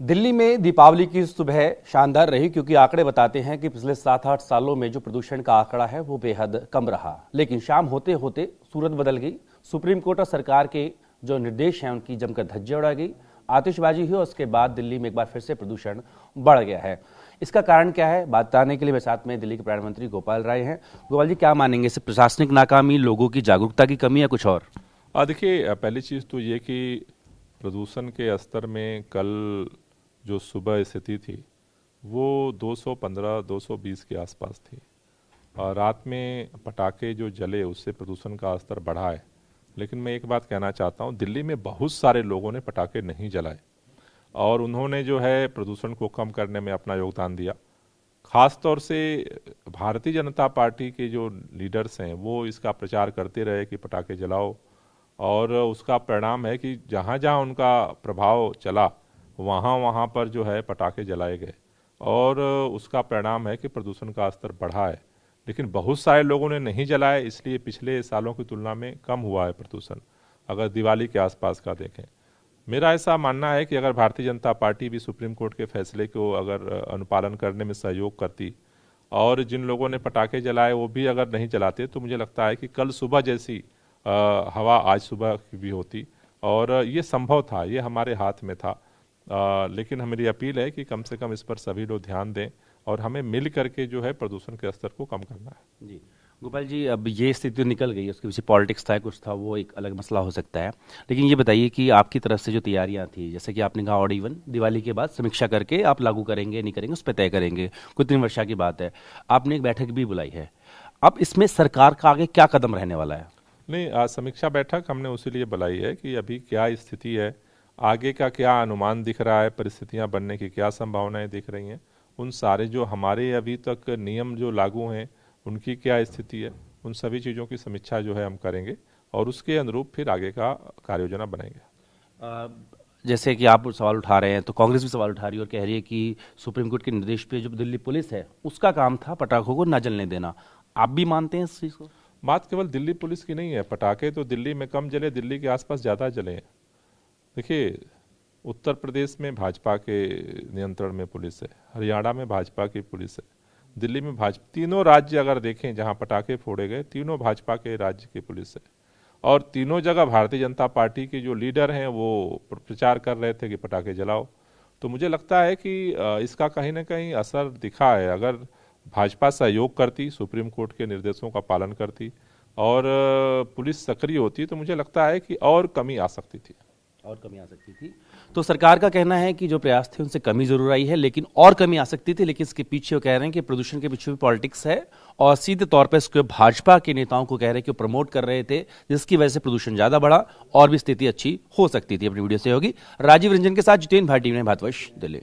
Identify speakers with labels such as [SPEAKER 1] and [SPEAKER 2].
[SPEAKER 1] दिल्ली में दीपावली की सुबह शानदार रही क्योंकि आंकड़े बताते हैं कि पिछले 7-8 सालों में जो प्रदूषण का आंकड़ा है वो बेहद कम रहा। लेकिन शाम होते होते सूरत बदल गई। सुप्रीम कोर्ट और सरकार के जो निर्देश हैं उनकी जमकर धज्जियां उड़ा गई, आतिशबाजी हुई और उसके बाद दिल्ली में एक बार फिर से प्रदूषण बढ़ गया है। इसका कारण क्या है, बात बताने के लिए मेरे साथ में दिल्ली के प्रधानमंत्री गोपाल राय हैं। गोपाल जी, क्या मानेंगे, इसे प्रशासनिक नाकामी, लोगों की जागरूकता की कमी या कुछ और?
[SPEAKER 2] देखिए, पहली चीज़ तो ये कि प्रदूषण के स्तर में कल जो सुबह स्थिति थी वो 215-220 के आसपास थी और रात में पटाखे जो जले उससे प्रदूषण का स्तर बढ़ा है। लेकिन मैं एक बात कहना चाहता हूँ, दिल्ली में बहुत सारे लोगों ने पटाखे नहीं जलाए और उन्होंने जो है प्रदूषण को कम करने में अपना योगदान दिया। खास तौर से भारतीय जनता पार्टी के जो लीडर्स हैं वो इसका प्रचार करते रहे कि पटाखे जलाओ, और उसका परिणाम है कि जहाँ जहाँ उनका प्रभाव चला वहाँ वहाँ पर जो है पटाखे जलाए गए और उसका परिणाम है कि प्रदूषण का स्तर बढ़ा है। लेकिन बहुत सारे लोगों ने नहीं जलाए, इसलिए पिछले सालों की तुलना में कम हुआ है प्रदूषण, अगर दिवाली के आसपास का देखें। मेरा ऐसा मानना है कि अगर भारतीय जनता पार्टी भी सुप्रीम कोर्ट के फैसले को अगर अनुपालन करने में सहयोग करती और जिन लोगों ने पटाखे जलाए वो भी अगर नहीं जलाते, तो मुझे लगता है कि कल सुबह जैसी हवा आज सुबह की भी होती और ये संभव था, ये हमारे हाथ में था। लेकिन मेरी अपील है कि कम से कम इस पर सभी लोग ध्यान दें और हमें मिल करके जो है प्रदूषण के स्तर को कम करना है।
[SPEAKER 1] जी गोपाल जी, अब ये स्थिति निकल गई, उसके पीछे पॉलिटिक्स था, कुछ था, वो एक अलग मसला हो सकता है। लेकिन ये बताइए कि आपकी तरफ से जो तैयारियां थी, जैसे कि आपने कहा ऑड इवन दिवाली के बाद समीक्षा करके आप लागू करेंगे नहीं करेंगे उस पर तय करेंगे, कुछ दिन वर्षा की बात है, आपने एक बैठक भी बुलाई है। अब इसमें सरकार का आगे क्या कदम रहने वाला है?
[SPEAKER 2] नहीं, आज समीक्षा बैठक हमने उसी लिए बुलाई है कि अभी क्या स्थिति है, आगे का क्या अनुमान दिख रहा है, परिस्थितियां बनने की क्या संभावनाएं दिख रही हैं, उन सारे जो हमारे अभी तक नियम जो लागू हैं उनकी क्या स्थिति है, उन सभी चीज़ों की समीक्षा जो है हम करेंगे और उसके अनुरूप फिर आगे का कार्य योजना बनाएंगे।
[SPEAKER 1] जैसे कि आप सवाल उठा रहे हैं तो कांग्रेस भी सवाल उठा रही है और कह रही है कि सुप्रीम कोर्ट के निर्देश पे जो दिल्ली पुलिस है उसका काम था पटाखों को न जलने देना। आप भी मानते हैं इस चीज़ को?
[SPEAKER 2] बात केवल दिल्ली पुलिस की नहीं है, पटाखे तो दिल्ली में कम जले, दिल्ली के आसपास ज़्यादा जले हैं। देखिए, उत्तर प्रदेश में भाजपा के नियंत्रण में पुलिस है, हरियाणा में भाजपा की पुलिस है, दिल्ली में भाजपा, तीनों राज्य अगर देखें जहां पटाखे फोड़े गए तीनों भाजपा के राज्य की पुलिस है और तीनों जगह भारतीय जनता पार्टी के जो लीडर हैं वो प्रचार कर रहे थे कि पटाखे जलाओ। तो मुझे लगता है कि इसका कहीं ना कहीं असर दिखा है। अगर भाजपा सहयोग करती, सुप्रीम कोर्ट के निर्देशों का पालन करती और पुलिस सक्रिय होती तो मुझे लगता है कि और कमी आ सकती थी।
[SPEAKER 1] तो सरकार का कहना है कि जो प्रयास थे उनसे कमी जरूर आई है, लेकिन और कमी आ सकती थी। लेकिन इसके पीछे वो कह रहे हैं कि प्रदूषण के पीछे भी पॉलिटिक्स है और सीधे तौर पर इसको भाजपा के नेताओं को कह रहे हैं कि वो प्रमोट कर रहे थे, जिसकी वजह से प्रदूषण ज्यादा बढ़ा और भी स्थिति अच्छी हो सकती थी। अपनी वीडियो से होगी राजीव रंजन के साथ जितेंद्र भाटी ने भारतवर्ष दिल्ली।